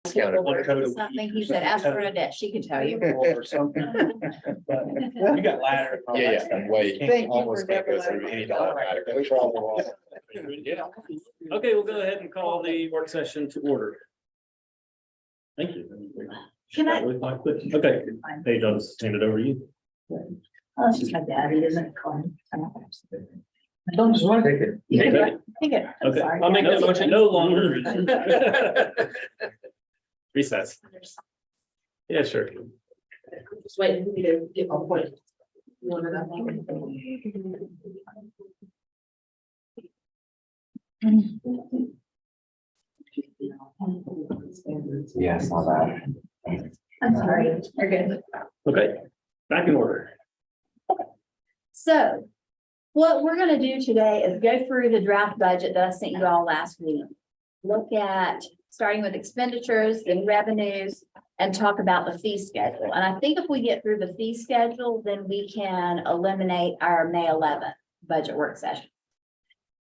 Something he said, ask Bernadette, she can tell you. Or something. But you got ladder. Yeah, way. Thank you Almost for can't go never through letting any me dollar matter. Yeah. Okay, we'll go ahead and call the work session to order. Thank you. Can I? Okay, Paige, I'll just hand it over to you. Oh, it's just my daddy, isn't it? Don't just want to take it. You Take can it. do it. Take it. I'm Okay, sorry. I'll make that motion no longer. Recess. Yeah, sure. Just wait for me to get my point. Yeah, it's not bad. I'm sorry. You're good. Okay, back in order. So what we're gonna do today is go through the draft budget that I sent you all last week. Look at, starting with expenditures and revenues, and talk about the fee schedule. And I think if we get through the fee schedule, then we can eliminate our May 11th budget work session.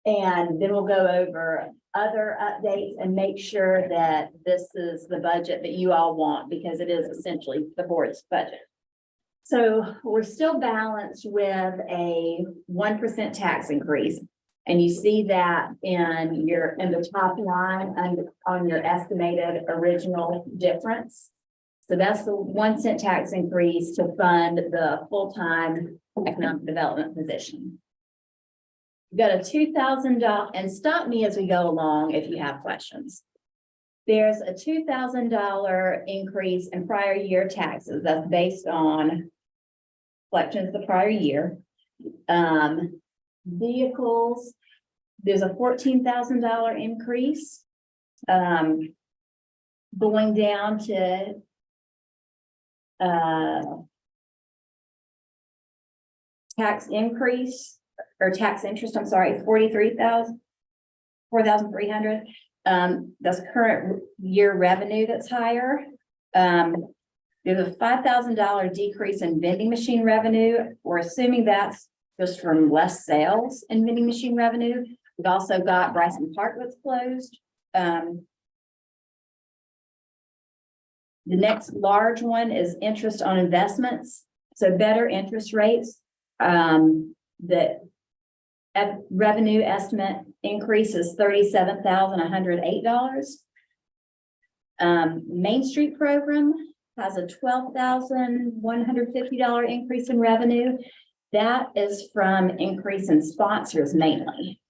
And then we'll go over other updates and make sure that this is the budget that you all want, because it is essentially the board's budget. So we're still balanced with a 1% tax increase. And you see that in the top line on your estimated original difference. So that's the 1 cent tax increase to fund the full-time economic development position. We've got a $2,000, and stop me as we go along if you have questions. There's a $2,000 increase in prior year taxes. That's based on collections the prior year. Vehicles, there's a $14,000 increase. Going down to tax increase or tax interest, I'm sorry, 4,300. That's current year revenue that's higher. There's a $5,000 decrease in vending machine revenue. We're assuming that's just from less sales in vending machine revenue. We've also got Bryson Park that's closed. The next large one is interest on investments. So better interest rates. The revenue estimate increase is $37,108. Main Street program has a $12,150 increase in revenue. That is from increase in sponsors mainly.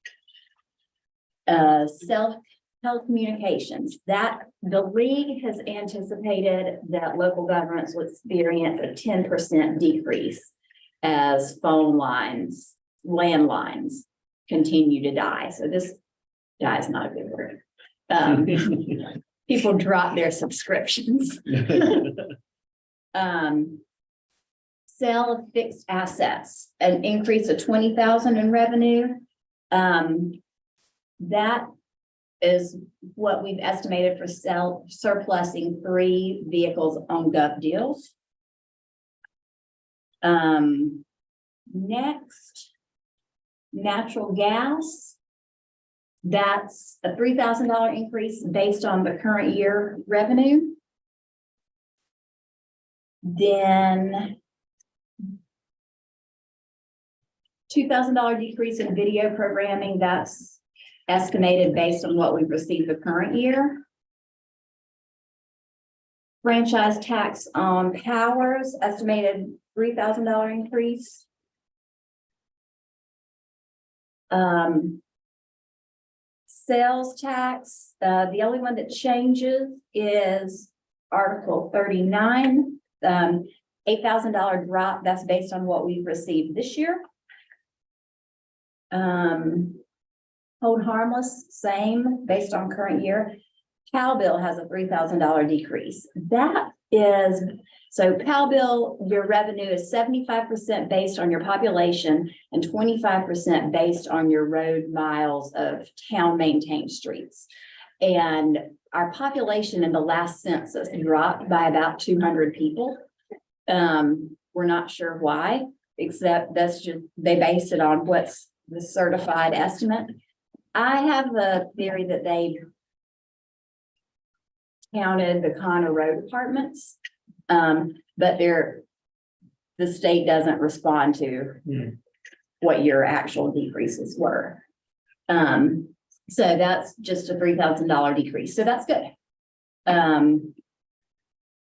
Telecommunications, that the league has anticipated that local governments will experience a 10% decrease as phone lines, landlines continue to die. So this die is not a good word. People drop their subscriptions. Sale of fixed assets, an increase of $20,000 in revenue. That is what we've estimated for surplusing 3 vehicles on gov deals. Next, natural gas. That's a $3,000 increase based on the current year revenue. Then $2,000 decrease in video programming. That's estimated based on what we've received the current year. Franchise tax on powers, estimated $3,000 increase. Sales tax, the only one that changes is Article 39, $8,000 drop. That's based on what we've received this year. Hold harmless, same based on current year. Cal bill has a $3,000 decrease. That is, so Cal bill, your revenue is 75% based on your population and 25% based on your road miles of town maintained streets. And our population in the last census dropped by about 200 people. We're not sure why, except that's just, they based it on what's the certified estimate. I have a theory that they counted the Connor Road apartments. But the state doesn't respond to what your actual decreases were. So that's just a $3,000 decrease. So that's good.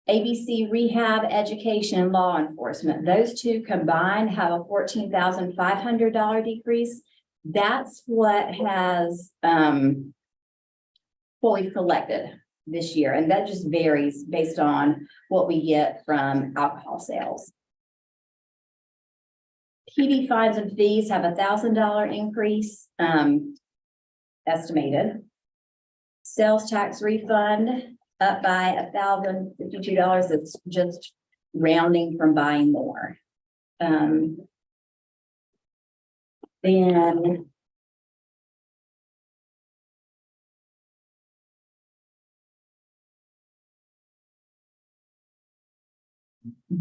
ABC rehab, education, law enforcement, those two combined have a $14,500 decrease. That's what has fully collected this year, and that just varies based on what we get from alcohol sales. PD fines and fees have a $1,000 increase, estimated. Sales tax refund up by $1,052. It's just rounding from buying more. Then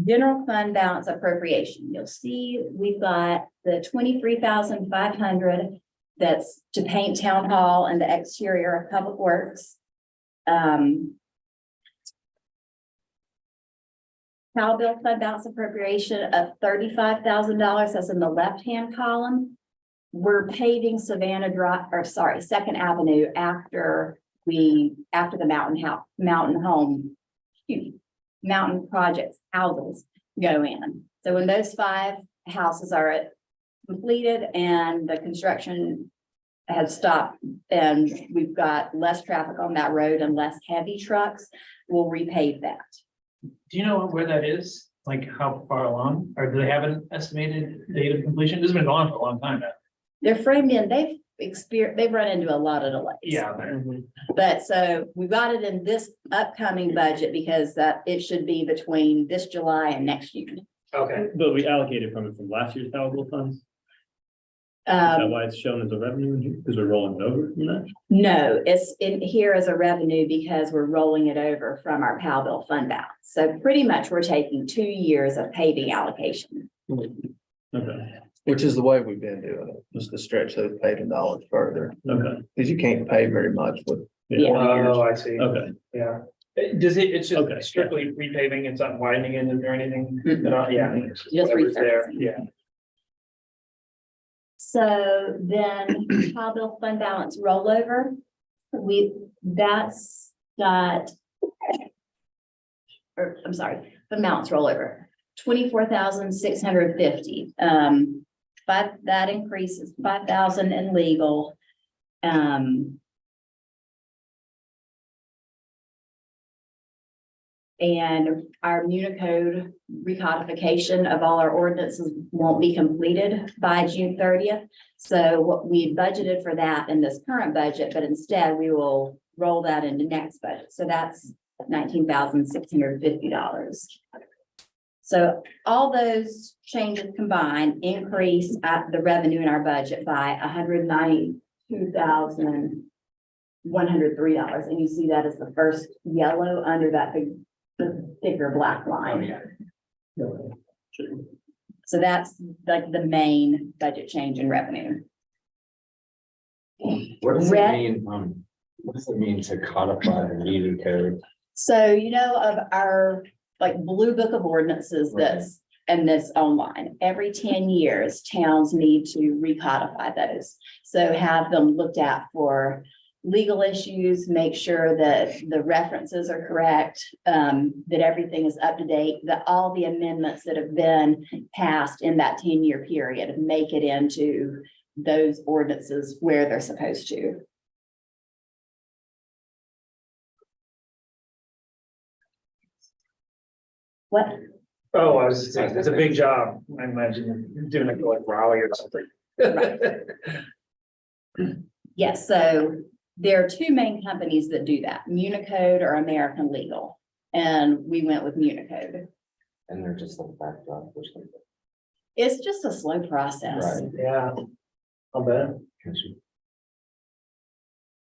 general fund balance appropriation. You'll see we've got the 23,500 that's to paint town hall and the exterior of public works. Cal bill fund balance appropriation of $35,000. That's in the left-hand column. We're paving Savannah Drive, or sorry, Second Avenue after the mountain projects houses go in. So when those 5 houses are completed and the construction has stopped and we've got less traffic on that road and less heavy trucks, we'll repave that. Do you know where that is? Like how far along? Or do they have an estimated date of completion? This has been going on for a long time now. They're framed in, they've run into a lot of delays. Yeah. But so we got it in this upcoming budget because it should be between this July and next year. Okay. But we allocated from last year's palatable funds. Is that why it's shown as a revenue in here? Because we're rolling it over from that? No, it's in here as a revenue because we're rolling it over from our PAL bill fund balance. So pretty much we're taking 2 years of paving allocation. Okay, Which is the way we've been doing it, just to stretch those paving dollars further, okay, because you can't pay very much with. Yeah. 20 years. Oh, I see. okay. Yeah. It's Okay. just strictly repaving, it's not widening it or anything? Mhm. Yeah. Just Whatever's there, resurfacing. yeah. So then PAL bill fund balance rollover, that's got, or I'm sorry, fund balance rollover, 24,650. That increases 5,000 in legal. And our Municode recodification of all our ordinances won't be completed by June 30th. So what we budgeted for that in this current budget, but instead we will roll that into next budget. So that's $19,650. So all those changes combined increase the revenue in our budget by $192,103. And you see that as the first yellow under that the thicker black line. So that's like the main budget change in revenue. What does Red- it mean, what does it mean to codify the meeting code? So, of our like blue book of ordinances and this online, every 10 years, towns need to recodify those. So have them looked at for legal issues, make sure that the references are correct, that everything is up to date, that all the amendments that have been passed in that 10-year period make it into those ordinances where they're supposed to. What? Oh, I was saying, it's a big job. I imagine doing it like Raleigh or something. Yes, so there are 2 main companies that do that, Municode or American Legal. And we went with Municode. And they're just like backdrop or something. It's just a slow process. Right. Yeah. I'll bet.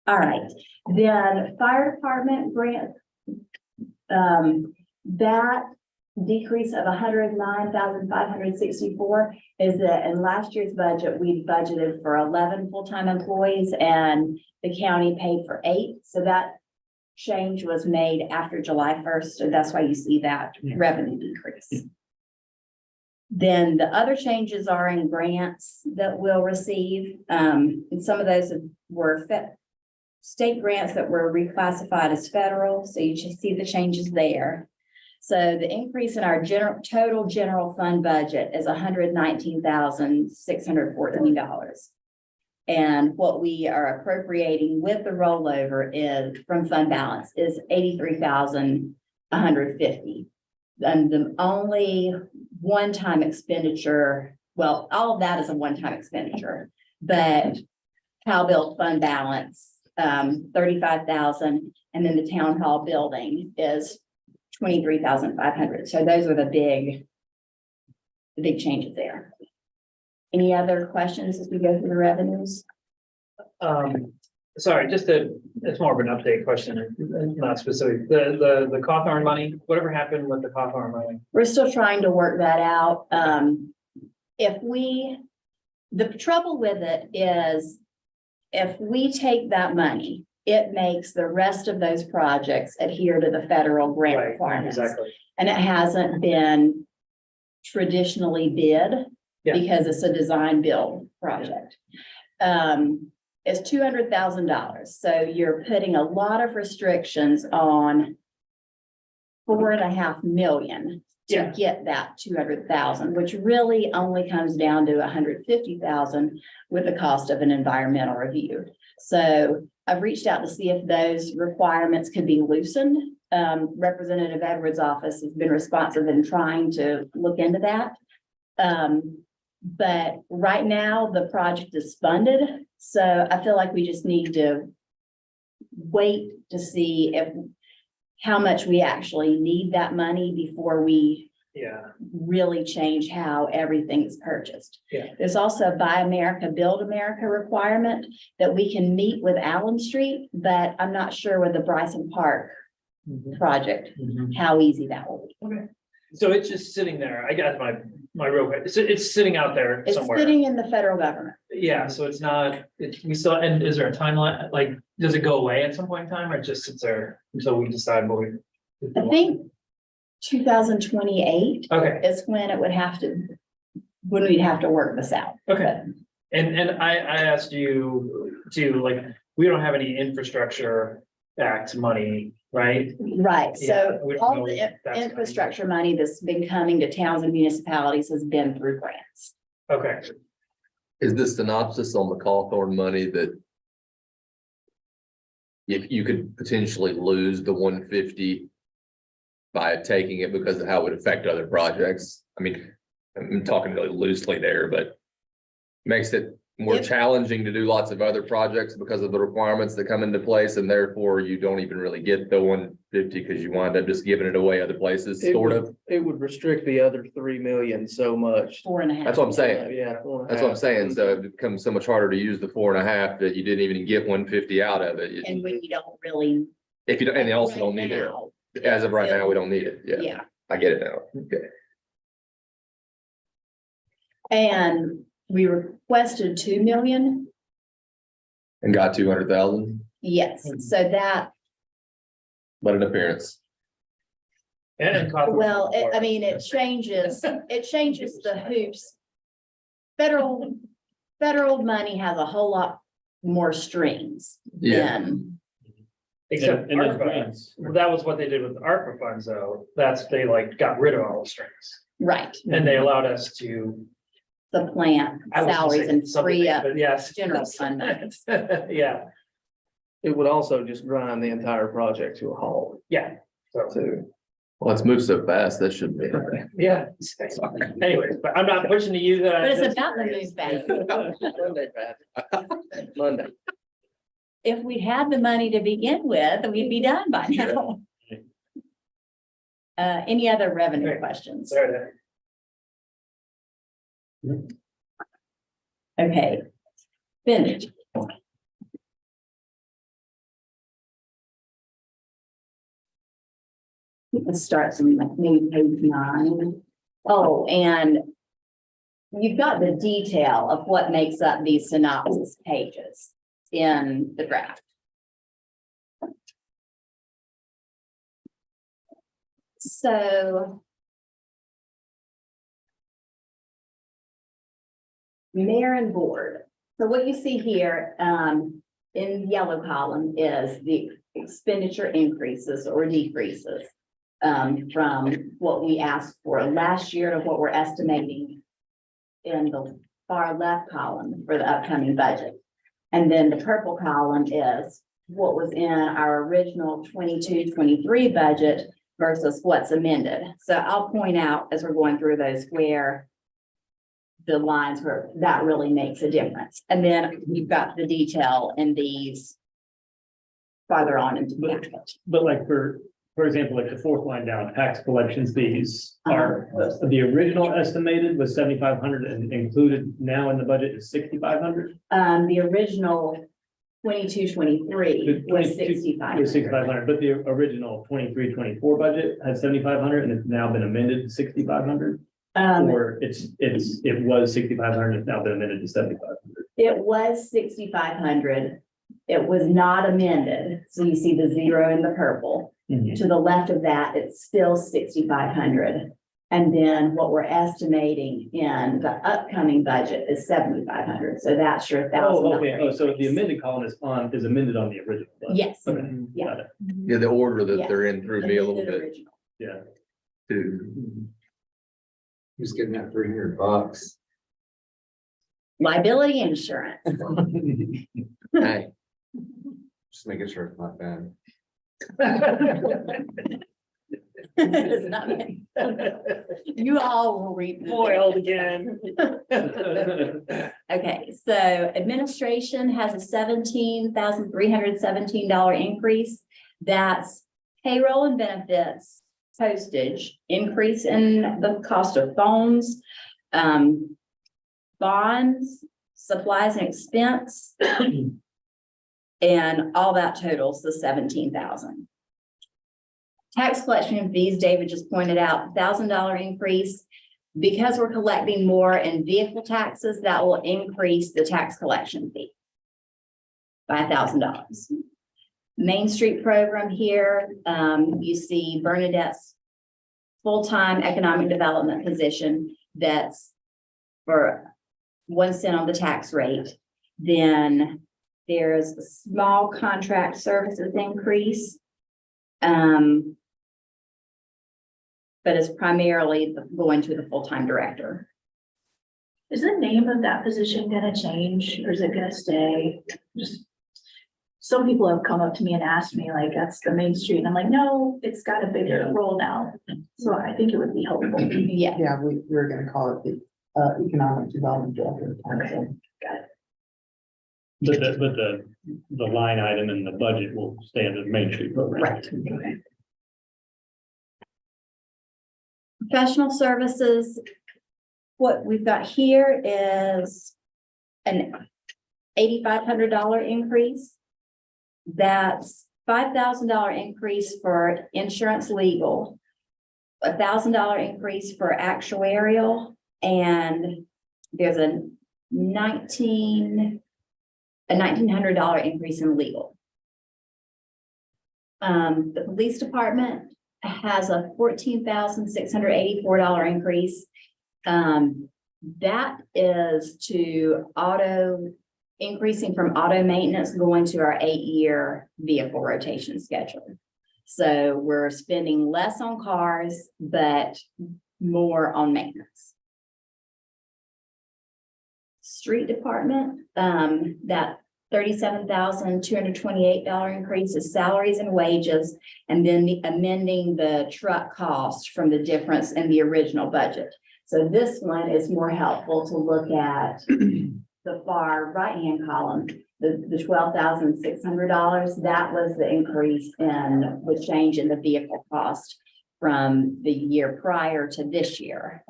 All right, then fire department grant. That decrease of $109,564 is that in last year's budget, we budgeted for 11 full-time employees and the county paid for 8. So that change was made after July 1st, and that's why you see that revenue decrease. Then the other changes are in grants that we'll receive. And some of those were state grants that were reclassified as federal, so you should see the changes there. So the increase in our total general fund budget is $119,614. And what we are appropriating with the rollover is from fund balance is $83,150. And the only one-time expenditure, well, all of that is a one-time expenditure, but Cal Bill fund balance, 35,000, and then the town hall building is 23,500. So those are the big changes there. Any other questions as we go through the revenues? Sorry, it's more of an update question, not specific. The Cawthorn money, whatever happened with the Cawthorn money? We're still trying to work that out. The trouble with it is if we take that money, it makes the rest of those projects adhere to the federal grant Right, requirements. exactly. And it hasn't been traditionally bid Yeah. because it's a design build project. It's $200,000. So you're putting a lot of restrictions on $4.5 million Yeah. to get that 200,000, which really only comes down to 150,000 with the cost of an environmental review. So I've reached out to see if those requirements could be loosened. Representative Edwards' office has been responsive in trying to look into that. But right now the project is funded. So I feel like we just need to wait to see how much we actually need that money before we Yeah, really change how everything's purchased. Yeah. There's also a Buy America, Build America requirement that we can meet with Allen Street, but I'm not sure with the Bryson Park project, how easy that will be. so it's just sitting there. I got my real, it's sitting out there It's somewhere. sitting in the federal government. Yeah, so it's not, we still, and is there a timeline, like, does it go away at some point in time, or it just sits there until we decide what we? I think 2028 Okay, is when we'd have to work this out. okay. And I asked you to, like, we don't have any infrastructure act money, right? Right, Yeah, so we don't all know the if that's coming. infrastructure money that's been coming to towns and municipalities has been through grants. Okay, Is this synopsis on the Cawthorn money that if you could potentially lose the 150 by taking it because of how it would affect other projects? I mean, I'm talking really loosely there, but makes it more If- challenging to do lots of other projects because of the requirements that come into place, and therefore you don't even really get the 150 because you wind up just giving it away other places, sort of. It would restrict the other 3 million so much. 4.5. That's what I'm saying. Yeah. That's what I'm saying. So it becomes so much harder to use the 4.5 that you didn't even get 150 out of it. And when you don't really. If you don't, and you also don't need it. Now, As of right now, we don't need it. Yeah, Yeah, I get it now. Okay. and we requested 2 million. And got 200,000, Yes, so that, but an appearance. and. well, I mean, it changes the hoops. Federal money has a whole lot more strings Yeah, than, Except And those ARPA, grants. that was what they did with the ARPA funds, though. They like got rid of all the strings, right, and they allowed us to. the plant I was gonna salaries say and something, free up but yes. general fund money. Yeah, It would also just grind the entire project to a halt yeah, so, too. well, it's moved so fast, that should be. yeah. Anyways, but I'm not pushing to you that. But it's about the move back. Monday. If we had the money to begin with, we'd be done by now. Any other revenue Okay. questions? There Okay. Finished. Let's start from like maybe page 9. Oh, and you've got the detail of what makes up these synopsis pages in the draft. So. Mayor and board. So what you see here, in the yellow column is the expenditure increases or decreases. From what we asked for last year to what we're estimating in the far left column for the upcoming budget. And then the purple column is what was in our original 22-23 budget versus what's amended. So I'll point out as we're going through those where the lines where that really makes a difference. And then you've got the detail in these farther on into the package. But like for example, like the fourth line down, tax collections, these are, the original estimated was 7,500 and included now in the budget is 6,500? The original 22-23 was 6,500. Was 6,500, but the original 23-24 budget had 7,500 and it's now been amended to 6,500? Or it was 6,500, it's now been amended to 7,500? It was 6,500. It was not amended. So you see the zero in the purple. To the left of that, it's still 6,500. And then what we're estimating in the upcoming budget is 7,500. So that's your $1,000. Oh, okay. Oh, so the amended column is amended on the original budget? Yes. Okay. Yeah. Got it. Yeah, the order that Yeah. they're in threw me a little Amended bit original. Yeah. too. Who's getting that $300? Liability insurance. Hey, Just making sure it's not bad. It's not me. You all will read. Foiled again. Okay, so administration has a $17,317 increase. That's payroll and benefits, postage, increase in the cost of phones, bonds, supplies and expense. And all that totals the 17,000. Tax collection fees, David just pointed out, $1,000 increase. Because we're collecting more in vehicle taxes, that will increase the tax collection fee by $1,000. Main Street program here, you see Bernadette's full-time economic development position that's for 1 cent on the tax rate. Then there's a small contract services increase. But it's primarily going to the full-time director. Is the name of that position gonna change or is it gonna stay? Just, some people have come up to me and asked me like, that's the Main Street. And I'm like, no, it's got a bigger role now. So I think it would be helpful. Yeah, Yeah, we're gonna call it the Economic Development Director. But the line item in the budget will stay under the Main Street program. right. Professional services, what we've got here is an $8,500 increase. That's $5,000 increase for insurance legal, $1,000 increase for actuarial, and there's a $1,900 increase in legal. The police department has a $14,684 increase. That is to increasing from auto maintenance going to our 8-year vehicle rotation schedule. So we're spending less on cars, but more on maintenance. Street department, that $37,228 increase is salaries and wages, and then amending the truck cost from the difference in the original budget. So this one is more helpful to look at the far right-hand column, the $12,600. That was the increase in the change in the vehicle cost from the year prior to this year.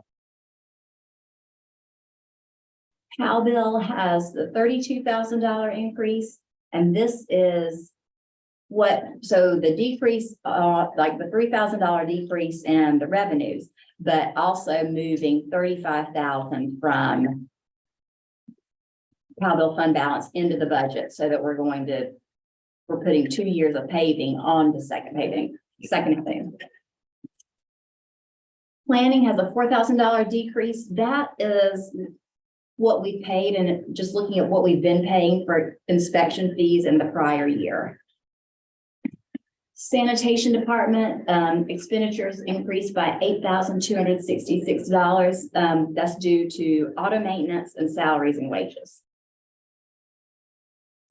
Cal bill has the $32,000 increase, and this is so the decrease, like the $3,000 decrease in the revenues, but also moving $35,000 from Cal bill fund balance into the budget, so that we're putting 2 years of paving on the second thing. Planning has a $4,000 decrease. That is what we paid, and just looking at what we've been paying for inspection fees in the prior year. Sanitation department, expenditures increased by $8,266. That's due to auto maintenance and salaries and wages.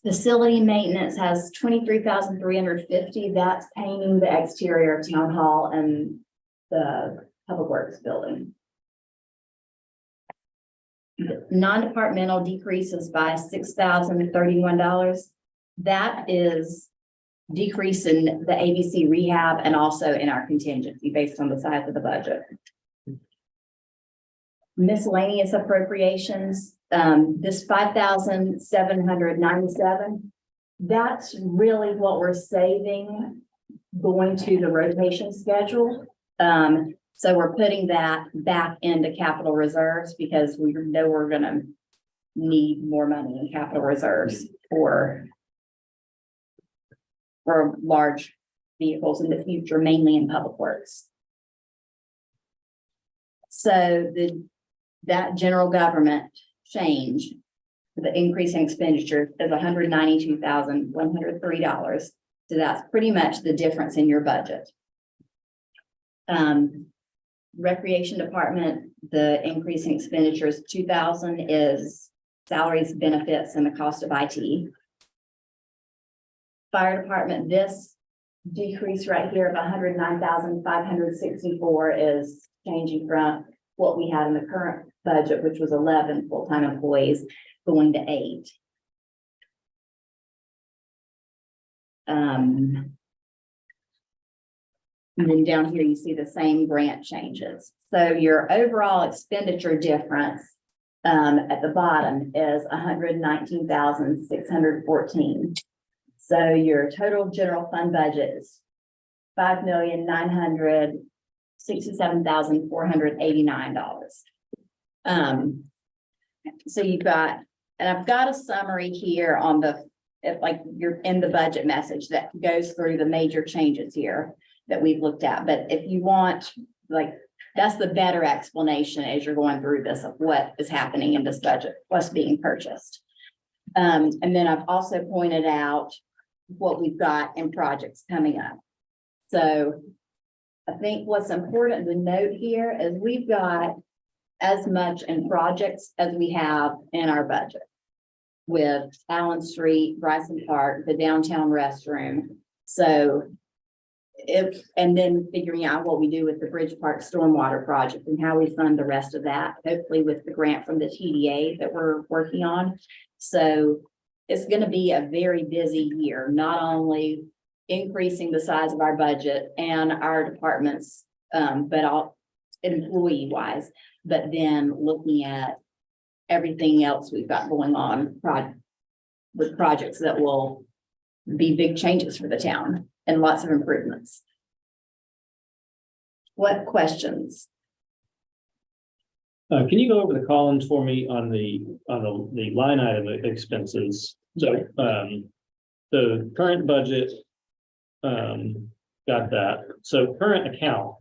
Facility maintenance has $23,350. That's painting the exterior of town hall and the public works building. Non-departmental decreases by $6,031. That is decrease in the ABC rehab and also in our contingency based on the size of the budget. Miscellaneous appropriations, this $5,797, that's really what we're saving going to the rotation schedule. So we're putting that back into capital reserves because we know we're gonna need more money in capital reserves for large vehicles in the future, mainly in public works. So that general government change, the increase in expenditure is $192,103. So that's pretty much the difference in your budget. Recreation department, the increase in expenditures, $2,000 is salaries, benefits, and the cost of IT. Fire department, this decrease right here of $109,564 is changing from what we had in the current budget, which was 11 full-time employees, going to 8. And then down here, you see the same grant changes. So your overall expenditure difference at the bottom is $119,614. So your total general fund budget is $5,967,489. So you've got, and I've got a summary here on if like you're in the budget message that goes through the major changes here that we've looked at. But if you want, like, that's the better explanation as you're going through this of what is happening in this budget, what's being purchased. And then I've also pointed out what we've got in projects coming up. So I think what's important to note here is we've got as much in projects as we have in our budget with Allen Street, Bryson Park, the downtown restroom. So and then figuring out what we do with the Bridge Park Stormwater project and how we fund the rest of that, hopefully with the grant from the TDA that we're working on. So it's going to be a very busy year, not only increasing the size of our budget and our departments, but all employee wise, but then looking at everything else we've got going on with projects that will be big changes for the town and lots of improvements. What questions? Can you go over the columns for me on the line item expenses? So, the current budget, got that. So current account,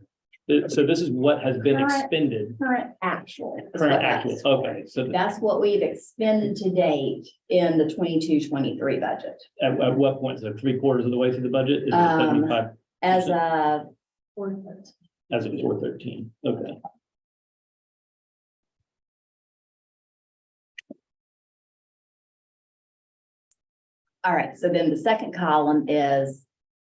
so this is what has been expended. Current actual. is Current what that actual, is for. okay, so That's what we've expended to date in the 22-23 budget. at what point, so 3/4 of the way through the budget? Is it 75 As a, as of 4/13? Okay. all right, so then the second column is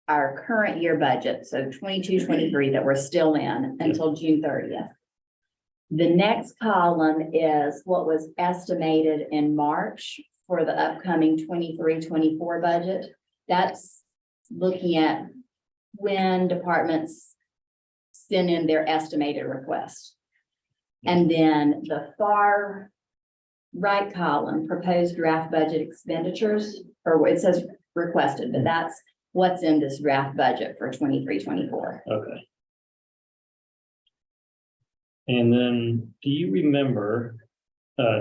our current year budget, so 22-23 that we're still in until June 30th. The next column is what was estimated in March for the upcoming 23-24 budget. That's looking at when departments send in their estimated request. And then the far right column, proposed draft budget expenditures, or it says requested, but that's what's in this draft budget for 23-24. Okay. And then, do you remember,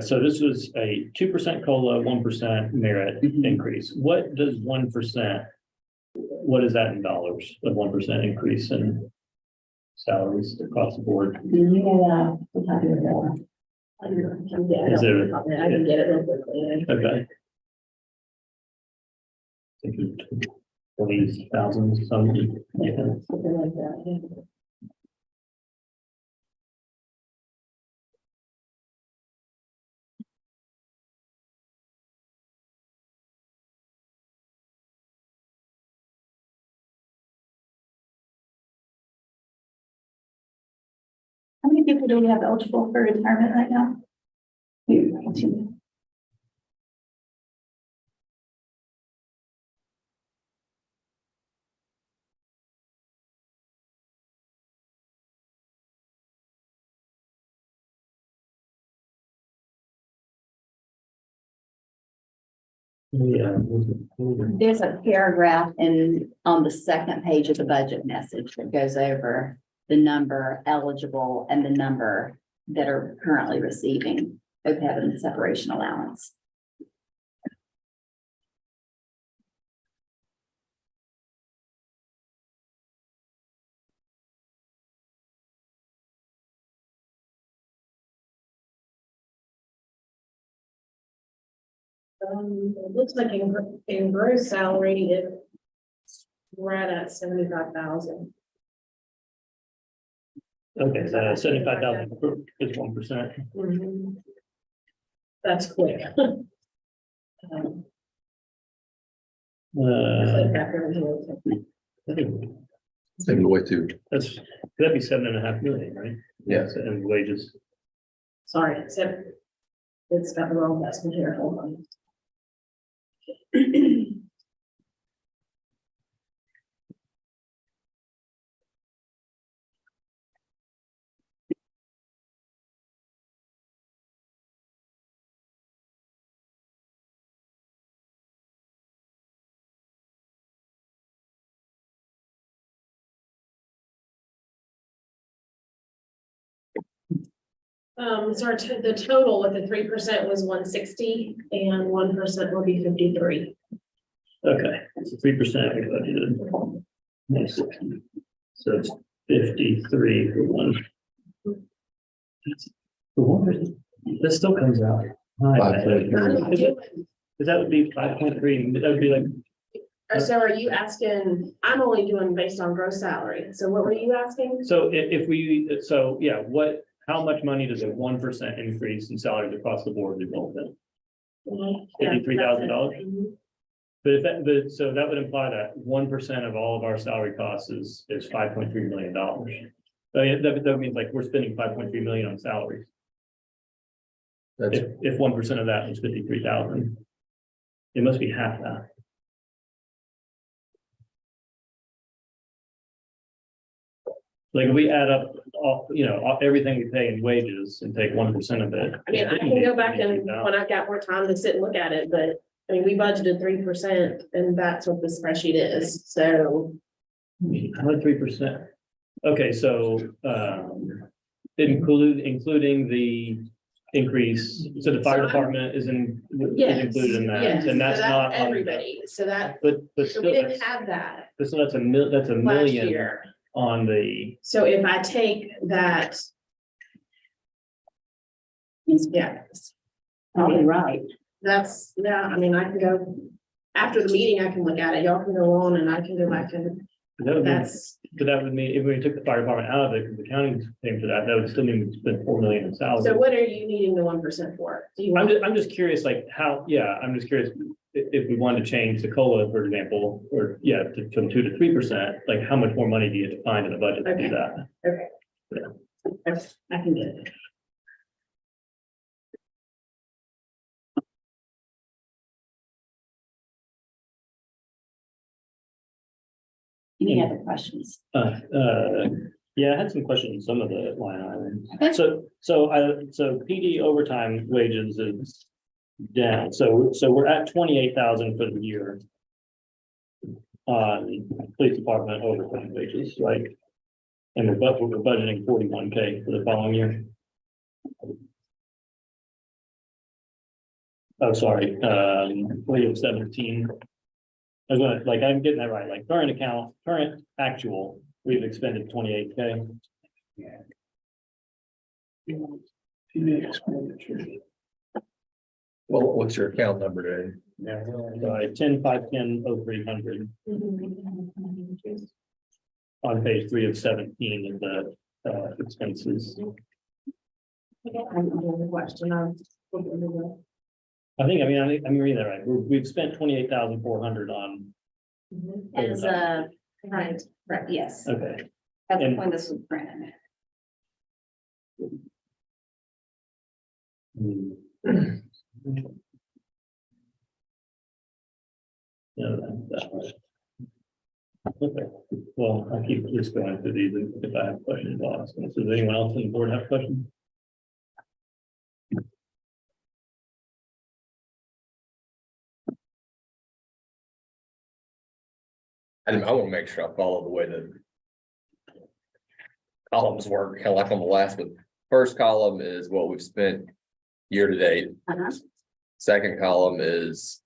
so this was a 2% COLA, 1% merit increase. What does 1%, what is that in dollars, the 1% increase in salaries across the board. Yeah. I can get it. Is there- I can get it real quickly. Okay. Think it's 20,000, something. Yeah. Something like that, yeah. How many people do we have eligible for retirement right now? Two. Yeah. There's a paragraph on the second page of the budget message that goes over the number eligible and the number that are currently receiving OPEB and separation allowance. It looks like in gross salary, we're at 75,000. Okay, so 75,000 is 1%. That's quick. Take it away too. That'd be 7.5 million, right? Yes. And wages. Sorry, it's got the wrong decimal here, hold on. So the total with the 3% was 160 and 1% will be 53. Okay, so 3% we budgeted. Nice. So it's 53 for one. For one, this still comes out. high. 5.3. Because that would be 5.3, that would be like, So are you asking, I'm only doing based on gross salary. So what were you asking? so yeah, how much money does a 1% increase in salaries across the board result in? $53,000? So that would imply that 1% of all of our salary costs is $5.3 million. So yeah, that means like we're spending 5.3 million on salaries. That's, If 1% of that was 53,000. It must be half that. Like if we add up all, everything we pay in wages and take 1% of it. I mean, I can go back and when I've got more time to sit and look at it, but I mean, we budgeted 3% and that's what the spreadsheet is. So How about 3%? Okay, so including the increase, so the fire So I'm- department is included in that, yes, and that's so not. on- everybody. So that, But so still, we didn't have that so that's a last million year. on the, So if I take that. Yeah, Probably right. yeah, I mean, I can go, after the meeting, I can look at it. Y'all can go on and I can go back and but that would mean if we took the fire department out of it, because the county came to that would still mean we spend 4 million in salaries. so what are you needing the 1% for? Do you want? I'm just curious, like I'm just curious if we wanted to change the COLA, for example, or from 2 to 3%, like how much more money do you have to find in the budget to do that? Okay. I can get it. Mm-hmm. Any other questions? Yeah, I had some questions on some of the line items. Okay. So PD overtime wages is down, so we're at 28,000 for the year. Police department overtime wages, right? And we're budgeting 41K for the following year. Oh, sorry, we have 17. I was gonna, I'm getting that right, like current actual, we've expended 28K. Well, what's your account number today? Sorry, 10-5-10-0300 on page 3 of 17 of the expenses. Question of. I think I'm reading that right. We've spent 28,400 on, As Right. right, yes, okay. that's And- when this was printed. No, that's right. Okay, well, I'll keep just going through these. If I have questions, I'll ask them. So does anyone else on the board have questions? I want to make sure I follow the way that columns work, kind of like on the last one. First column is what we've spent year to date. Uh-huh. Second column is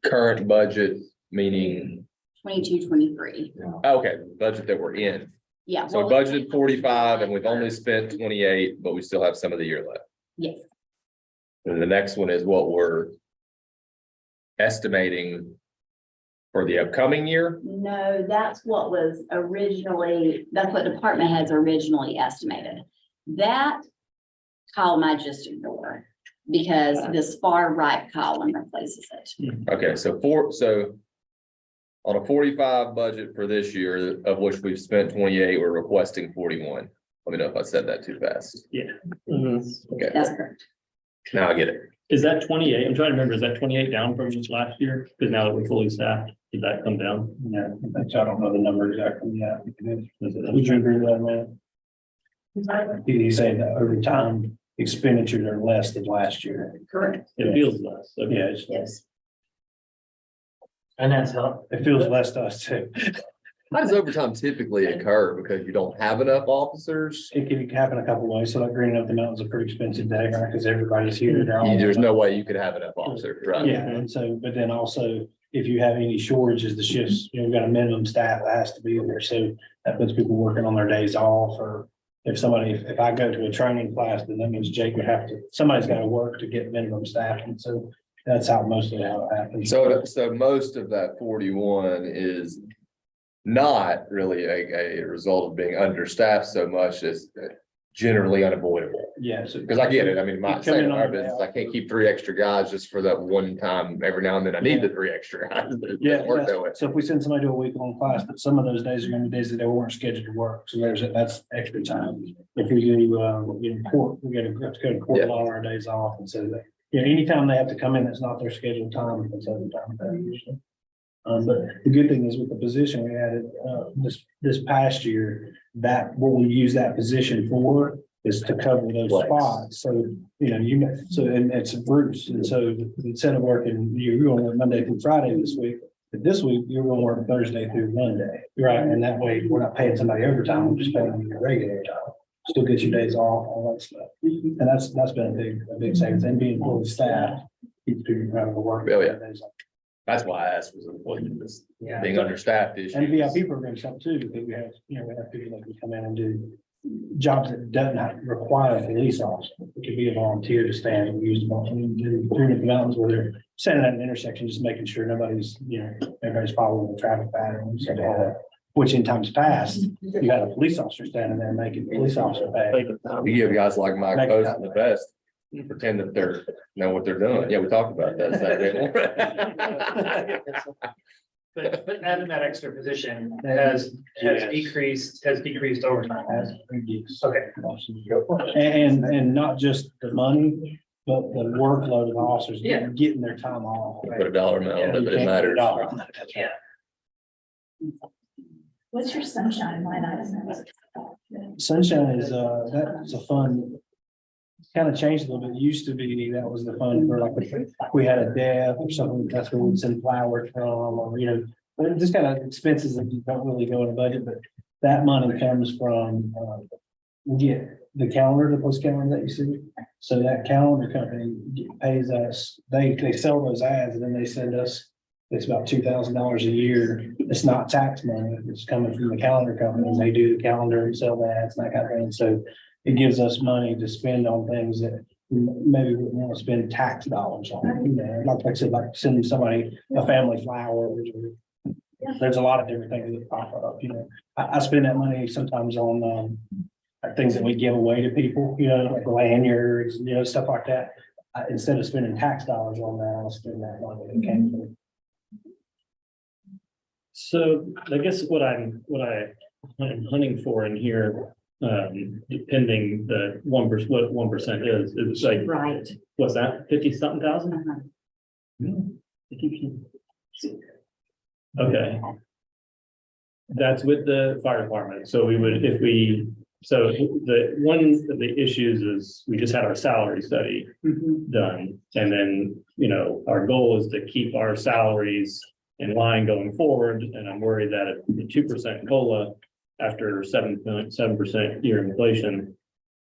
current budget, meaning, 22, 23. okay, budget that we're in. Yeah. So well, budgeted 45 and we've only spent 28, but we still have some of the year left. Yes, And the next one is what we're estimating for the upcoming year. no, that's what was originally, that's what department heads originally estimated. That column I just ignore because this far right column replaces it. Okay, so on a 45 budget for this year, of which we've spent 28, we're requesting 41. Let me know if I said that too fast. Okay, That's correct. now I get it. Is that 28? I'm trying to remember, is that 28 down from last year? Because now that we're fully staffed, did that come down? Yeah, I don't know the number exactly, yeah. Would you agree with that, man? He's saying that over time expenditures are less than last year. Correct. It feels less. Okay. Yeah, Yes. and that's how, it feels less to us too. How does overtime typically occur? Because you don't have enough officers? It can happen a couple ways. So like greening up the mountains is a pretty expensive day, right? Because everybody's here. They're all- There's no way you could have enough officers, right? Yeah, and so, but then also, if you have any shortages, the shifts, we've got a minimum staff that has to be there, so that puts people working on their days off, or if I go to a training class, then that means Jake would have to, somebody's got to work to get minimum staff, and so that's how mostly how it happens. So most of that 41 is not really a result of being understaffed so much as generally unavoidable. Yeah, so. Because I get it. I mean, my You come saying in in on our the business, day I can't keep 3 extra guys just for that one time. Every now and then I need the 3 extra guys. It doesn't Yeah, work that way. so if we send somebody to a week-long class, but some of those days are gonna be days that they weren't scheduled to work, so that's extra time. If we do, court, we gotta have to go to court Yeah. on our days off, and so that, anytime they have to come in, that's not their scheduled time, it's overtime pay usually. But the good thing is with the position we added, this past year, that what we use that position for is to cover those Flex. spots. So, and it's Bruce. And so instead of working, you're going to work Monday through Friday this week, but this week you're going to work Thursday through Monday. Right. And that way we're not paying somebody overtime, we're just paying them your regular time. Still get your days off, all that stuff. And that's been a big savings, and being fully staffed, keeps people from having to work. Oh, yeah. Days off. That's why I asked, was this being understaffed issue? And VIP programs help too, because we have people that can come in and do jobs that doesn't require a police officer. It could be a volunteer to stand and use the through the mountains where they're standing at an intersection, just making sure nobody's, everybody's following the traffic pattern. Which in times past, you had a police officer standing there making police officer pay. You give guys like Mike Make it Post happen. the best, pretend that they're, know what they're doing. Yeah, we talked about that Saturday. But having that extra position has decreased overtime. Okay. And not just the money, but the workload of the officers getting their time off. Put a dollar amount on it, but it matters. Yeah. What's your sunshine line item? Sunshine is, that's a fund. Kind of changed a little bit. It used to be, that was the fund for like, if we had a death or something, that's where we'd send flowers from, or, just kind of expenses that don't really go in the budget, but that money comes from, we get the calendar, the post calendar that you see. So that calendar company pays us, they sell those ads and then they send us It's about $2,000 a year. It's not tax money. It's coming from the calendar company. And they do the calendar and sell the ads and that kind of thing. So it gives us money to spend on things that maybe we want to spend tax dollars on. You know, like I said, like sending somebody a family flowers. There's a lot of different things that pop up, you know. I spend that money sometimes on like things that we give away to people, you know, like lanyards, you know, stuff like that. Instead of spending tax dollars on that, I'll spend that money that came from it. So I guess what I'm hunting for in here, depending the 1%, what 1% is like, Right. what's that, 50 something thousand? Uh-huh. Okay. That's with the fire department. So we would, if we, so the one of the issues is we just had our salary study Mhm. done. And then, you know, our goal is to keep our salaries in line going forward. And I'm worried that if the 2% COLA after 7.7% year inflation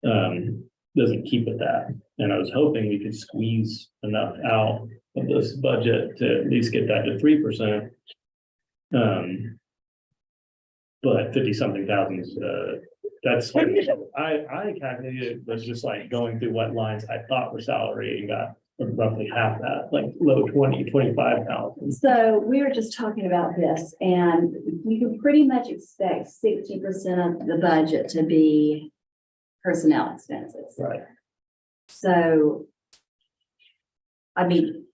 doesn't keep at that. And I was hoping we could squeeze enough out of this budget to at least get that to 3%. But 50 something thousand is, that's, I calculated it was just like going through what lines I thought were salary and got roughly half that, like low 25,000. So we were just talking about this, and you can pretty much expect 60% of the budget to be personnel expenses. Right. So, I mean,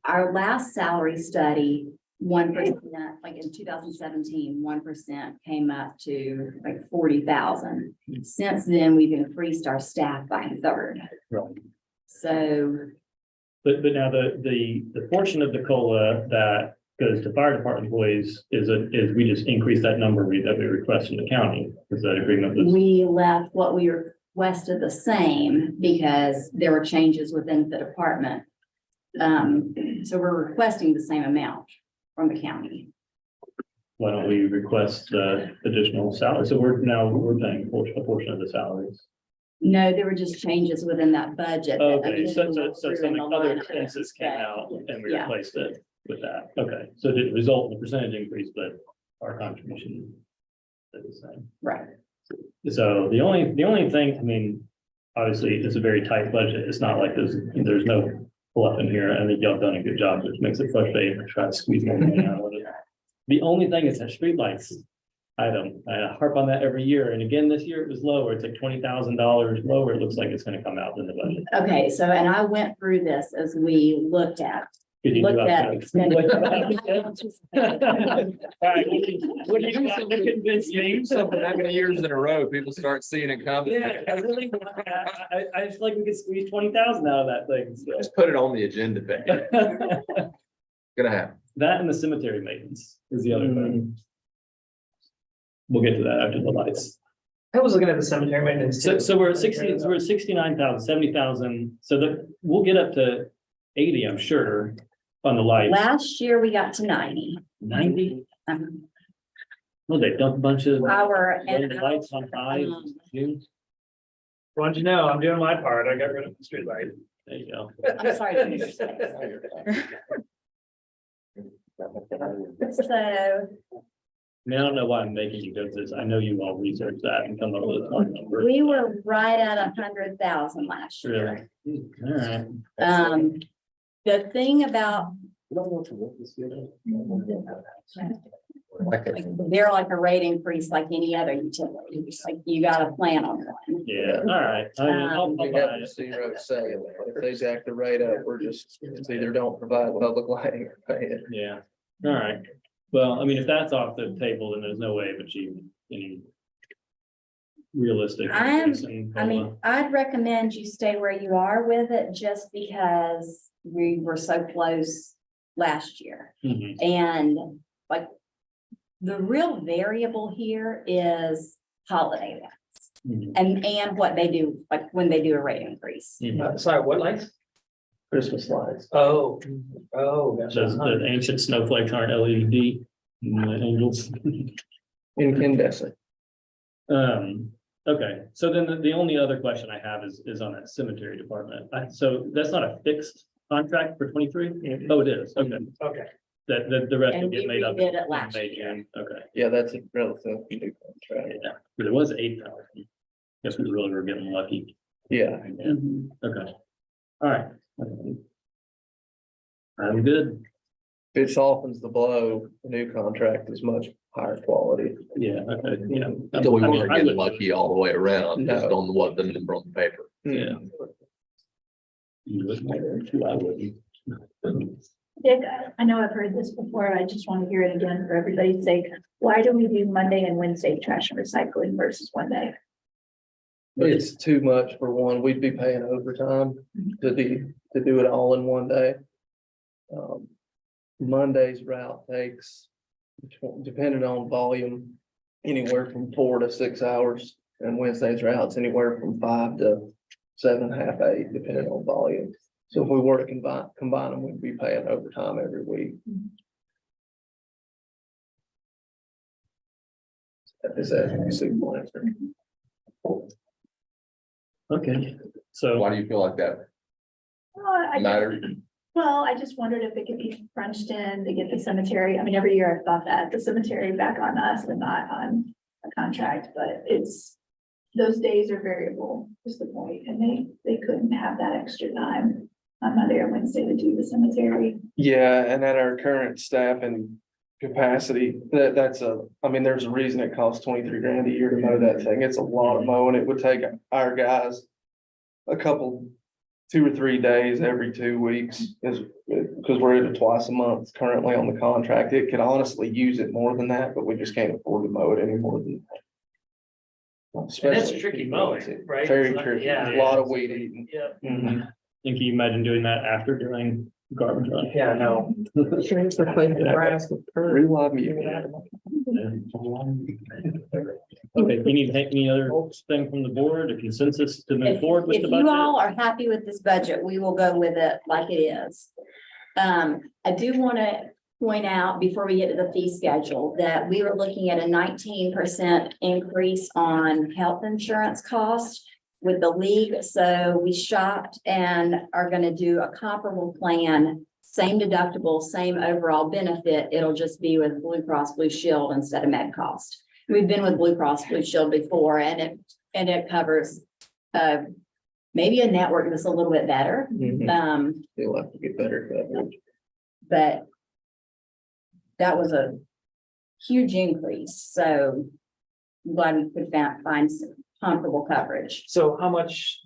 our last salary study, 1%, like in 2017, 1% came up to like 40,000. Since then, we've increased our staff by a third. Right. So, But now the portion of the COLA that goes to fire department employees is we just increase that number that we request from the county. Is that agreement was? we left what we requested the same because there were changes within the department. So we're requesting the same amount from the county. Why don't we request the additional salary? So we're paying a portion of the salaries. No, there were just changes within that budget. that Okay, so initially went through in some the other line expenses came items, out and we Yeah. replaced it with that. Okay, so it didn't result in a percentage increase, but our contribution is the same. Right. So the only thing, I mean, obviously, it's a very tight budget. It's not like there's no fluff in here. I think y'all have done a good job, which makes it frustrating to try to squeeze more money out of it. The only thing is that streetlights item. I harp on that every year. And again, this year it was lower. It's like $20,000 lower. It looks like it's gonna come out in the budget. Okay, so, and I went through this as we looked at. Could you do Looked at that? expenditure. All right, what do you got to convince me? Something how many years in a row, people start seeing it coming. Yeah, I really, I just like we could squeeze 20,000 out of that thing. So. Just put it on the agenda, thing. Gonna happen. That and the cemetery maintenance is the other thing. We'll get to that after the lights. I was looking at the cemetery maintenance. So we're at 60, so we're at 69,000, 70,000. So that we'll get up to 80, I'm sure, on the lights. Last year, we got to 90. 90? Well, they dumped a bunch of Our, lights on high. June. Wanted you know, I'm doing my part. I got rid of the street light. There you go. I'm sorry. to finish this. So, I mean, I don't know why I'm making you go through this. I know you all research that and come up with a fun number. we were right at 100,000 last year. Really? All right. The thing about, they're like a rate increase like any other utility, like you got to plan on one. Yeah, all right. I'll We buy have it. zero say. If they jack the rate up, we're just, it's either don't provide public lighting or pay it. Yeah, all right. Well, I mean, if that's off the table, then there's no way of achieving any realistic. increase in I mean, I'd recommend you stay where you are with it just because we were so close last year. Mhm. And like, the real variable here is holiday lights Mhm. and what they do, like when they do a rate increase. Mhm. Sorry, what lights? Christmas lights. Oh, Those the ancient snowflakes aren't LED, angels. Incandescent. Okay, so then the only other question I have is on that cemetery department. So that's not a fixed contract for 23? Oh, it is, okay. Okay. The rest will And get we made up. redid it in last May, year. June. Okay, Yeah, that's a relatively new contract. yeah, but it was 8,000. Guess we really were getting lucky. Yeah. Okay. All right. I'm good. It softens the blow. The new contract is much higher quality. Yeah, okay, yeah. So we I mean, weren't I getting would- lucky all the way around, just No. on what the number on the paper. Yeah. You would, I wouldn't. Dick, I know I've heard this before, I just want to hear it again for everybody's sake. Why do we do Monday and Wednesday trash and recycling versus one day? It's too much for one. We'd be paying overtime to do it all in one day. Monday's route takes, depending on volume, anywhere from 4 to 6 hours. And Wednesday's route's anywhere from 5 to 7, half 8, depending on volume. So if we were to combine them, we'd be paying overtime every week. Is that a simple answer? Okay, so. Why do you feel like that Well, matter? Well, I just wondered if it could be crunched in to get the cemetery. I mean, every year I've thought that the cemetery back on us and not on a contract, but it's. Those days are variable, is the point, and they couldn't have that extra time on Monday or Wednesday to do the cemetery. Yeah, and at our current staff and capacity, that's there's a reason it costs 23 grand a year to mow that thing. It's a lot of mowing. It would take our guys a couple, 2 or 3 days every 2 weeks because we're at it twice a month currently on the contract. It could honestly use it more than that, but we just can't afford to mow it any more than that. And that's Especially- tricky mowing, right? Very It's not- tricky. Yeah. A lot of weed eating. Yeah. Mhm. Think you imagine doing that after doing garbage run? Yeah, no. Rewind me. Okay, you need any other thing from the board, a consensus to move If forward with if the you budget? all are happy with this budget, we will go with it like it is. I do want to point out before we get to the fee schedule that we were looking at a 19% increase on health insurance costs with the league. So we shopped and are going to do a comparable plan, same deductible, same overall benefit. It'll just be with Blue Cross Blue Shield instead of Med Cost. We've been with Blue Cross Blue Shield before and it covers maybe a network that's a little bit better. Mhm. They'll have to get better coverage. But that was a huge increase, so I'm glad we could find some comparable coverage. So how much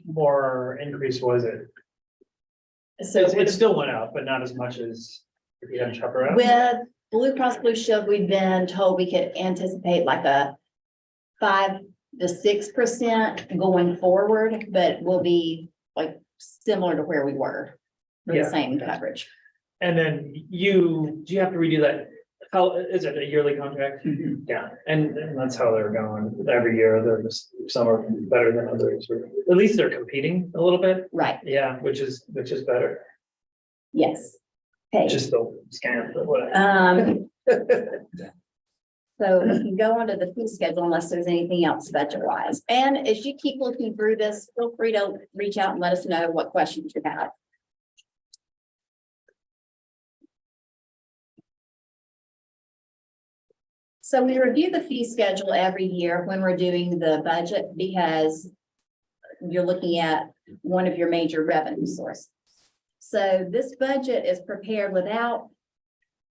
more increase was it? So It still went up, but not as much as if you had to shop around. with Blue Cross Blue Shield, we've been told we could anticipate like a 5 to 6% going forward, but will be like similar to where we were. For the Yeah. same coverage. And then do you have to redo that? How, is it a yearly contract? Yeah, and that's how they're going every year. They're just, some are better than others, or at least they're competing a little bit. Right, Yeah, which is better. yes. Okay. Just the scam, but whatever. So we can go on to the fee schedule unless there's anything else budget wise. And as you keep looking through this, feel free to reach out and let us know what questions you have. So we review the fee schedule every year when we're doing the budget because you're looking at one of your major revenue sources. So this budget is prepared without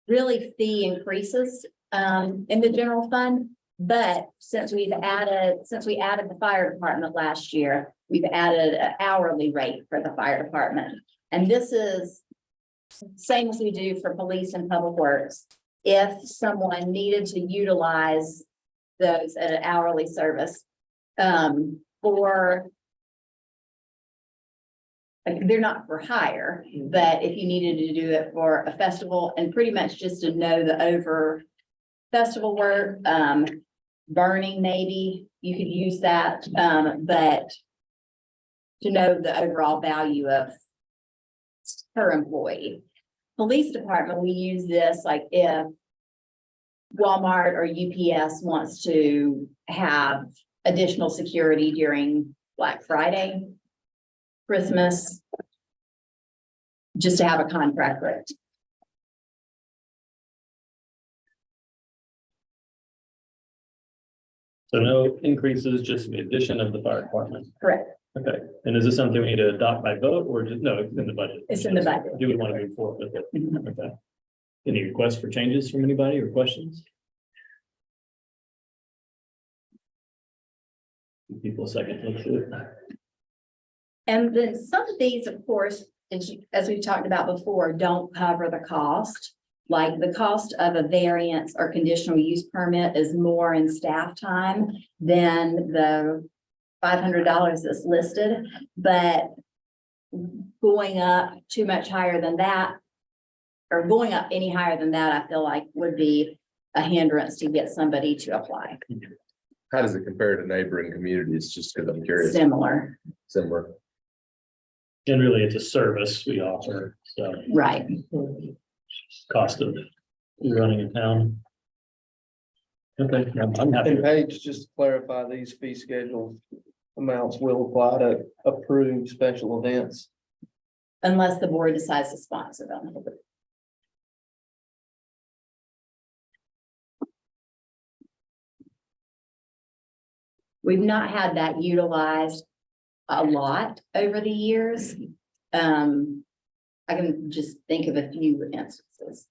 really fee increases in the general fund. But since we added the fire department last year, we've added an hourly rate for the fire department. And this is same as we do for police and public works. If someone needed to utilize those at an hourly service, they're not for hire, but if you needed to do it for a festival and pretty much just to know the over festival work, burning maybe, you could use that, but to know the overall value of per employee. Police department, we use this like if Walmart or UPS wants to have additional security during Black Friday, Christmas, just to have a contract rate. So no increases, just the addition of the fire department. Correct. Okay, and is this something we need to adopt by vote or just, no, it's in the budget? It's in the budget. Do we want to move forward with it? Okay. Any requests for changes from anybody or questions? Give people a second, let's do it. And then some of these, of course, as we've talked about before, don't cover the cost. Like the cost of a variance or conditional use permit is more in staff time than the $500 that's listed, but going up too much higher than that, or going up any higher than that, I feel like would be a hindrance to get somebody to apply. How does it compare to neighboring communities? Just because I'm curious. Similar, Similar. And really, it's a service we offer, so right? cost of running a town. Okay, I'm happy. And Paige, just to clarify, these fee schedule amounts will apply to approved special events. Unless the board decides to sponsor them. We've not had that utilized a lot over the years. I can just think of a few instances.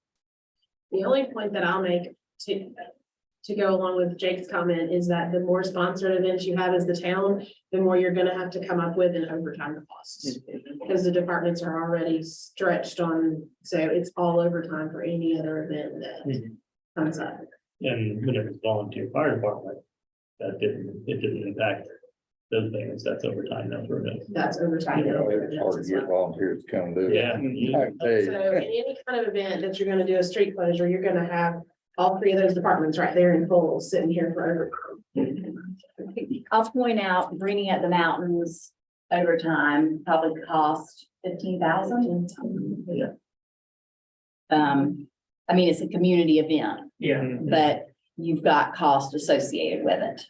The only point that I'll make to go along with Jake's comment is that the more sponsored events you have as the town, the more you're gonna have to come up with in overtime costs. Because the departments are already stretched on, so it's all overtime for any other event that comes up. And when it was volunteer fire department, it didn't impact those things, that's overtime, that's where it is. That's overtime. volunteers to come do. Yeah. So in any kind of event that you're gonna do a street closure, you're gonna have all three of those departments right there in full, sitting here for overtime. I'll point out, Greening at the Mountains overtime probably cost 15,000. Yeah. I mean, it's a community event, Yeah. but you've got cost associated with it.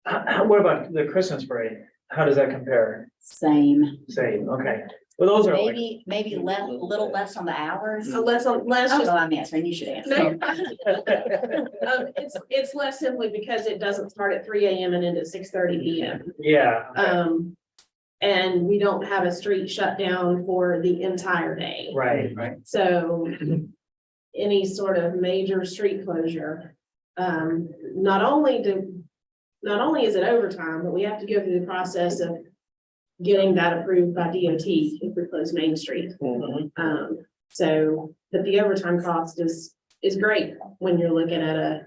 What about the Christmas parade? How does that compare? Same, Same, okay. Well, those are like, maybe less, a little less on the hours. Unless Oh, just. I'm answering, you should answer. No. It's less simply because it doesn't start at 3 AM and end at 6:30 PM. yeah. And we don't have a street shut down for the entire day. Right. So any sort of major street closure, not only is it overtime, but we have to go through the process of getting that approved by DOT if we close Main Street. So, but the overtime cost is great when you're looking at a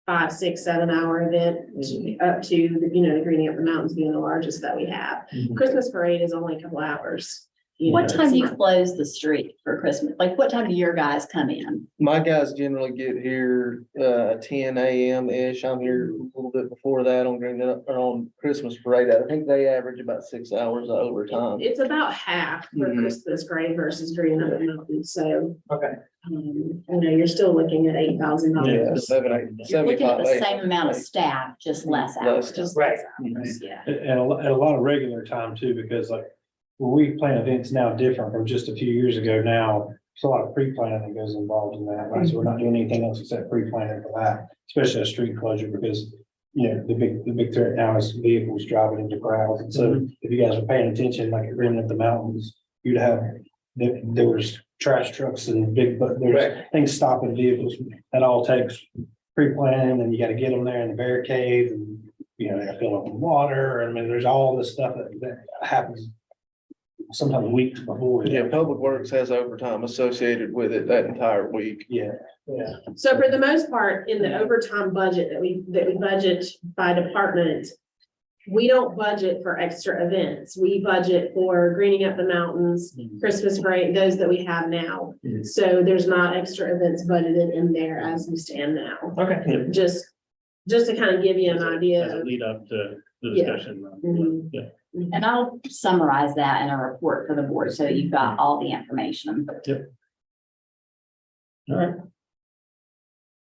5, 6, 7 hour event up to the, the Greening Up the Mountains being the largest that we have. Christmas parade is only a couple hours. What time do you close the street for Christmas? Like, what time do your guys come in? My guys generally get here 10 AM-ish. I'm here a little bit before that on Christmas parade. I think they average about 6 hours of overtime. It's about half for Christmas parade versus Greening Up the Mountains, so. Okay. You're still looking at $8,000. Yeah, You're looking at the 75, same amount of staff, just less hours. Just Right. less hours, yeah. And a lot of regular time too, because like, when we plan events now different from just a few years ago now, there's a lot of pre-planning that goes involved in that, right? So we're not doing anything else except pre-planning for that, especially a street closure, because the big threat now is vehicles driving into crowds. And so if you guys are paying attention, like at Greening Up the Mountains, you'd have, there was trash trucks and there's things stopping vehicles. That all takes pre-planning, and you gotta get them there in the barricades, and they gotta fill up with water. I mean, there's all this stuff that happens sometimes weeks before. Yeah, Public Works has overtime associated with it that entire week. Yeah. So for the most part, in the overtime budget that we budget by department, we don't budget for extra events. We budget for Greening Up the Mountains, Christmas parade, those that we have now. So there's not extra events budgeted in there as we stand now. Okay. Just to kind of give you an idea. As a of- lead up to the Yeah. discussion. Yeah. And I'll summarize that in a report for the board, so you've got all the information. All right.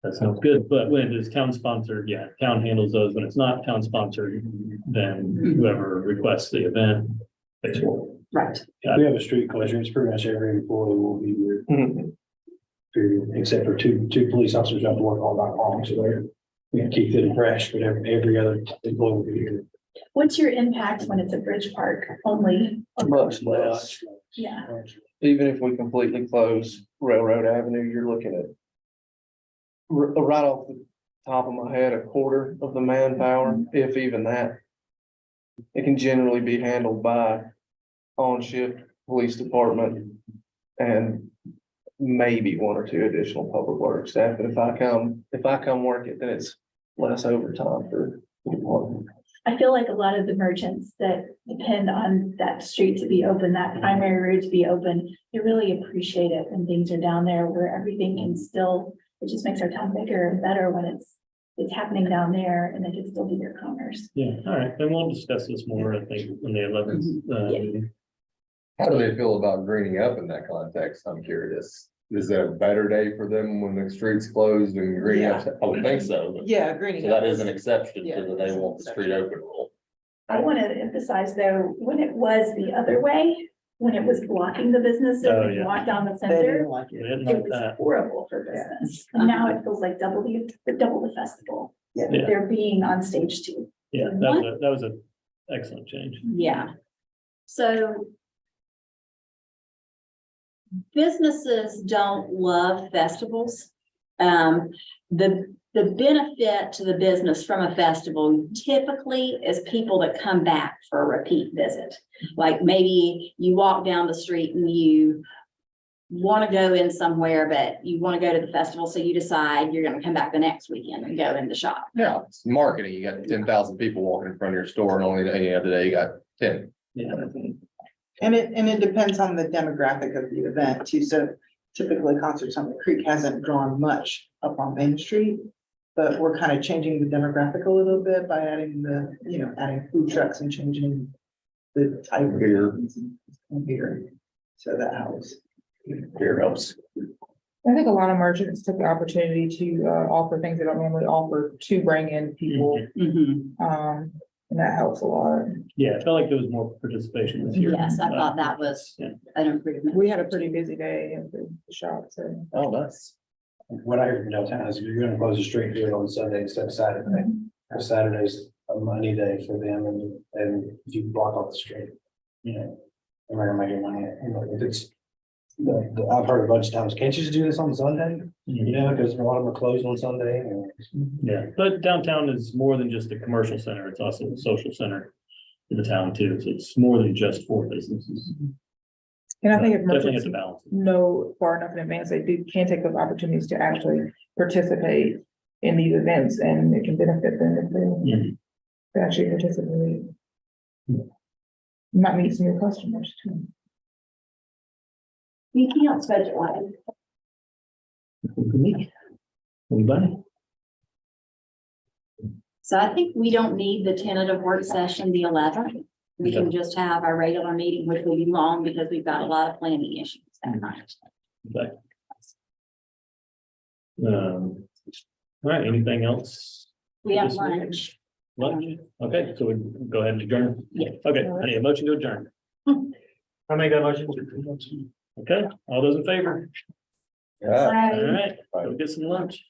That sounds good, but when it is town sponsored, yeah, town handles those. When it's not town sponsored, then whoever requests the event pays for it. Right. If we have a street closure, it's pretty much every employee will be here, Mhm. period, except for two police officers have to work all night long, so they're, we can keep it fresh, but every other employee will be here. What's your impact when it's a bridge park only? Much less. Yeah. Even if we completely close Railroad Avenue, you're looking at right off the top of my head, a quarter of the manpower, if even that. It can generally be handled by on-shift police department and maybe one or two additional public works staff. But if I come work it, then it's less overtime for the department. I feel like a lot of the merchants that depend on that street to be open, that primary route to be open, they really appreciate it when things are down there where everything can still, it just makes our town bigger and better when it's happening down there and they can still do their commerce. Yeah, all right, then we'll discuss this more, I think, on the 11th. How do they feel about greening up in that context? I'm curious. Is that a better day for them when the street's closed and greening up? I would think so. But- Yeah, greening. So that is an exception Yeah. to the they want the street open rule. I want to emphasize though, when it was the other way, when it was blocking the businesses Oh, and you yeah. walk down the They center, didn't like They it. didn't it like was that. horrible for business. And now it feels like double the festival. Yeah. Yeah. They're being on stage too. Yeah, that was an excellent change. Yeah. So businesses don't love festivals. The benefit to the business from a festival typically is people that come back for a repeat visit. Like maybe you walk down the street and you want to go in somewhere, but you want to go to the festival, so you decide you're going to come back the next weekend and go in the shop. Yeah, it's marketing. You got 10,000 people walking in front of your store and only any other day you got 10. Yeah. And it depends on the demographic of the event too. So typically concerts on the creek hasn't drawn much up on Main Street. But we're kind of changing the demographic a little bit by adding adding food trucks and changing the type of Beer. beer. So that helps. Here helps. I think a lot of merchants took the opportunity to offer things they don't normally offer to bring in people. And that helps a lot. Yeah, I felt like there was more participation this year. Yes, I thought that was Yeah. an improvement. We had a pretty busy day in the shop, so. Oh, nice. What I hear from downtown is if you're gonna close the street, do it on Sunday instead of Saturday. Because Saturday's a money day for them and if you block off the street, they're gonna make your money. If it's, I've heard a bunch of times, can't you just do this on Sunday? Because a lot of them are closed on Sunday and. Yeah, but downtown is more than just a commercial center. It's also a social center in the town too. So it's more than just for businesses. And I think if Definitely have merchants to balance it. know far enough in advance, they can take those opportunities to actually participate in these events and it can benefit them if Mhm. they actually participate. You might meet some new customers too. Anything else budget wise? Anybody? So I think we don't need the tentative work session the 11th. We can just have our regular meeting, which will be long because we've got a lot of planning issues that night. Okay. All right, anything else? We have This week? lunch. Lunch? Okay, so we go ahead and adjourn. Yeah. Okay, I need a motion to adjourn. I make that motion. Okay, all those in favor? Yeah. All right, go get some lunch.